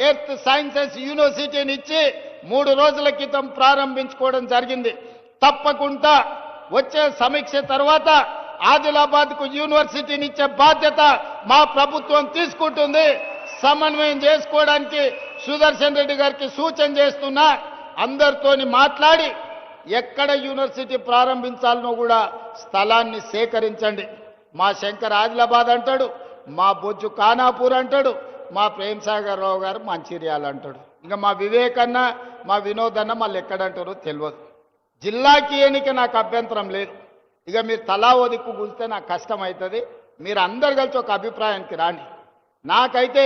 Earth sciences యూనివర్సిటీని ఇచ్చి 3 రోజుల క్రితం ప్రారంభించుకోవడం జరిగింది. తప్పకుండా వచ్చే సమీక్ష తర్వాత ఆదిలాబాద్కు యూనివర్సిటీని ఇచ్చే బాధ్యత మా ప్రభుత్వం తీసుకుంటుంది. సమన్వయం చేసుకోవడానికి సుదర్శన్ రెడ్డి గారికి సూచన చేస్తున్నా. అందరితోని మాట్లాడి ఎక్కడ యూనివర్సిటీ ప్రారంభించాలనో కూడా స్థలాన్ని సేకరించండి. మా శంకర్ ఆదిలాబాద్ అంటాడు, మా బొజ్జు ఖానాపూర్ అంటాడు, మా ప్రేమ్ సాగర్ రావు గారు మంచిర్యాల అంటాడు. ఇంకా మా వివేకన్న మా వినోద్ అన్న మళ్ళీ ఎక్కడంటారో తెలియదు. జిల్లాకి ఎన్నిక నాకు అభ్యంతరం లేదు. ఇక మీరు తలా ఓ దిక్కు కూలితే నాకు కష్టం అవుతుంది. మీరు అందరు కలిసి ఒక అభిప్రాయానికి రాండి. నాకైతే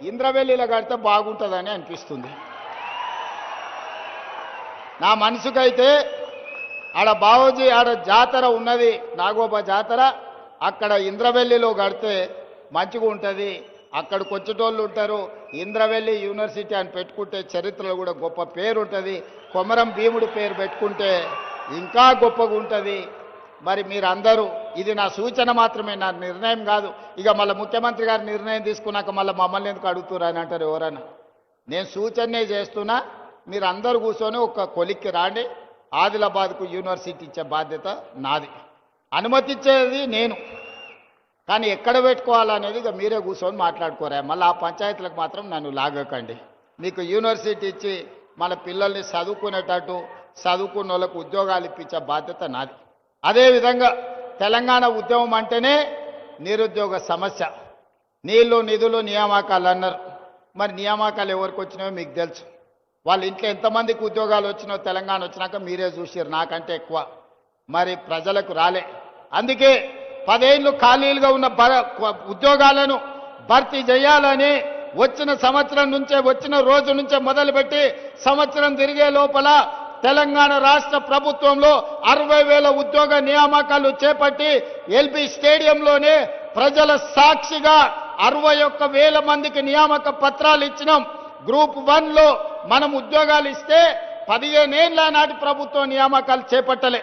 ఇంద్రవెల్లిలో కడితే బాగుంటుందని అనిపిస్తుంది. నా మనసుకైతే ఆడ బావోజీ ఆడ జాతర ఉన్నది, నాగోబా జాతర, అక్కడ ఇంద్రవెల్లిలో కడితే మంచిగా ఉంటుంది. అక్కడికి వచ్చేటోళ్ళు ఉంటారు. ఇంద్రవెల్లి యూనివర్సిటీ అని పెట్టుకుంటే చరిత్రలో కూడా గొప్ప పేరు ఉంటుంది. కొమరం భీముడి పేరు పెట్టుకుంటే ఇంకా గొప్పగా ఉంటుంది. మరి మీరందరూ, ఇది నా సూచన మాత్రమే, నా నిర్ణయం కాదు. ఇక మళ్ళీ ముఖ్యమంత్రి గారు నిర్ణయం తీసుకున్నాక మళ్ళీ మమ్మల్ని ఎందుకు అడుగుతున్నారు అని అంటారు ఎవరన్నా. నేను సూచనే చేస్తున్నా. మీరు అందరూ కూర్చొని ఒక కొలిక్కి రాండి. ఆదిలాబాద్కు యూనివర్సిటీ ఇచ్చే బాధ్యత నాది. అనుమతించేది నేను, కానీ ఎక్కడ పెట్టుకోవాలనేది ఇక మీరే కూర్చొని మాట్లాడుకోరా. మళ్ళీ ఆ పంచాయతీలకు మాత్రం నన్ను లాగకండి. మీకు యూనివర్సిటీ ఇచ్చి మన పిల్లల్ని చదువుకునేటట్టు, చదువుకున్న వాళ్ళకు ఉద్యోగాలు ఇప్పించే బాధ్యత నాది. అదేవిధంగా తెలంగాణ ఉద్యమం అంటేనే నిరుద్యోగ సమస్య. నీళ్లు నిధులు నియామకాలు అన్నారు. మరి నియామకాలు ఎవరికి వచ్చినాయో మీకు తెలుసు. వాళ్ళ ఇంట్లో ఎంతమందికి ఉద్యోగాలు వచ్చినాయో తెలంగాణ వచ్చినాక మీరే చూసారు, నాకంటే ఎక్కువ. మరి ప్రజలకు రాలే. అందుకే 10 ఏళ్ళు ఖాళీలుగా ఉన్న ఉద్యోగాలను భర్తీ చేయాలని వచ్చిన సంవత్సరం నుంచే, వచ్చిన రోజు నుంచే మొదలుపెట్టి సంవత్సరం తిరిగే లోపల తెలంగాణ రాష్ట్ర ప్రభుత్వంలో 60,000 ఉద్యోగ నియామకాలు చేపట్టి ఎల్బీ స్టేడియంలోనే ప్రజల సాక్షిగా 61,000 మందికి నియామక పత్రాలు ఇచ్చినాం. గ్రూప్ 1లో మనం ఉద్యోగాలు ఇస్తే 15 ఏళ్ల నాటి ప్రభుత్వం నియామకాలు చేపట్టలే.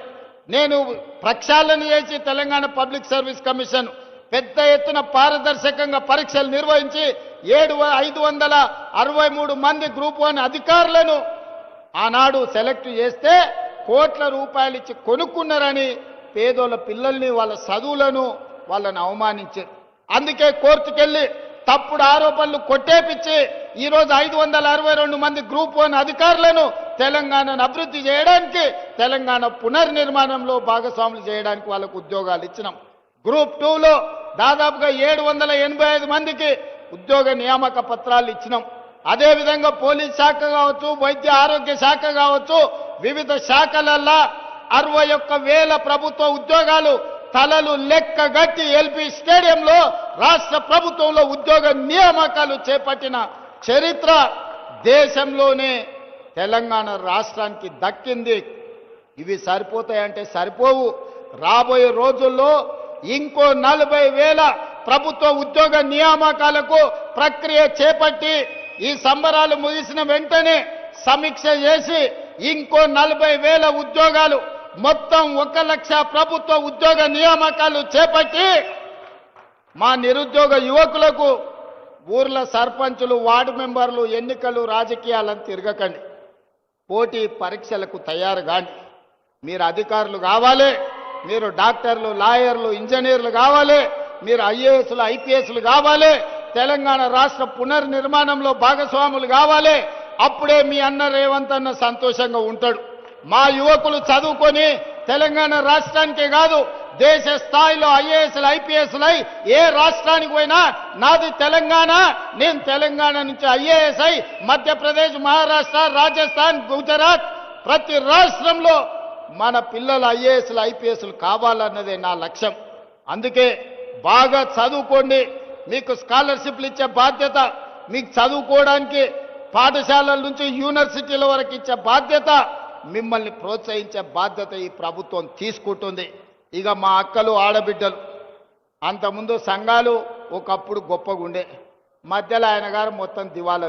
నేను ప్రక్షాళన చేసి తెలంగాణ పబ్లిక్ సర్వీస్ కమిషన్ పెద్ద ఎత్తున పారదర్శకంగా పరీక్షలు నిర్వహించి 563 మంది గ్రూప్ 1 అధికారులను ఆనాడు సెలెక్ట్ చేస్తే కోట్ల రూపాయలు ఇచ్చి కొనుక్కున్నారని పేదోళ్ళ పిల్లల్ని, వాళ్ళ చదువులను వాళ్ళని అవమానించారు. అందుకే కోర్టుకెళ్ళి తప్పుడు ఆరోపణలు కొట్టేపిచ్చి ఈరోజు 562 మంది గ్రూప్ 1 అధికారులను తెలంగాణను అభివృద్ధి చేయడానికి, తెలంగాణ పునర్నిర్మాణంలో భాగస్వాములు చేయడానికి వాళ్ళకు ఉద్యోగాలు ఇచ్చినాం. గ్రూప్ 2లో దాదాపుగా 785 మందికి ఉద్యోగ నియామక పత్రాలు ఇచ్చినాం. అదేవిధంగా పోలీస్ శాఖ కావచ్చు, వైద్య ఆరోగ్య శాఖ కావచ్చు, వివిధ శాఖలల్లా 61,000 ప్రభుత్వ ఉద్యోగాలు తలలు లెక్కగట్టి ఎల్బీ స్టేడియంలో రాష్ట్ర ప్రభుత్వంలో ఉద్యోగ నియామకాలు చేపట్టిన చరిత్ర దేశంలోనే తెలంగాణ రాష్ట్రానికి దక్కింది. ఇవి సరిపోతాయంటే సరిపోవు. రాబోయే రోజుల్లో ఇంకో 40,000 ప్రభుత్వ ఉద్యోగ నియామకాలకు ప్రక్రియ చేపట్టి ఈ సంబరాలు ముగిసిన వెంటనే సమీక్ష చేసి ఇంకో 40,000 ఉద్యోగాలు, మొత్తం 1 లక్ష ప్రభుత్వ ఉద్యోగ నియామకాలు చేపట్టి మా నిరుద్యోగ యువకులకు ఊర్ల సర్పంచులు, వార్డు మెంబర్లు, ఎన్నికలు, రాజకీయాలను తిరగకండి. పోటీ పరీక్షలకు తయారు కాండి. మీరు అధికారులు కావాలి, మీరు డాక్టర్లు, లాయర్లు, ఇంజనీర్లు కావాలి, మీరు ఐఏఎస్లు, ఐపీఎస్లు కావాలి, తెలంగాణ రాష్ట్ర పునర్నిర్మాణంలో భాగస్వాములు కావాలి. అప్పుడే మీ అన్న రేవంత్ అన్న సంతోషంగా ఉంటాడు. మా యువకులు చదువుకొని తెలంగాణ రాష్ట్రానికే కాదు దేశ స్థాయిలో ఐఏఎస్లు, ఐపీఎస్లై ఏ రాష్ట్రానికి పోయినా నాది తెలంగాణ, నేను తెలంగాణ నుంచి ఐఏఎస్ అయి మధ్యప్రదేశ్, మహారాష్ట్ర, రాజస్థాన్, గుజరాత్ ప్రతి రాష్ట్రంలో మన పిల్లలు ఐఏఎస్లు, ఐపీఎస్లు కావాలన్నదే నా లక్ష్యం. అందుకే బాగా చదువుకోండి. మీకు స్కాలర్షిప్లు ఇచ్చే బాధ్యత, మీకు చదువుకోవడానికి పాఠశాలల నుంచి యూనివర్సిటీల వరకు ఇచ్చే బాధ్యత, మిమ్మల్ని ప్రోత్సహించే బాధ్యత ఈ ప్రభుత్వం తీసుకుంటుంది. ఇక మా అక్కలు, ఆడబిడ్డలు, అంతకుముందు సంఘాలు ఒకప్పుడు గొప్పగా ఉండే, మధ్యలో ఆయన గారు మొత్తం దివాలా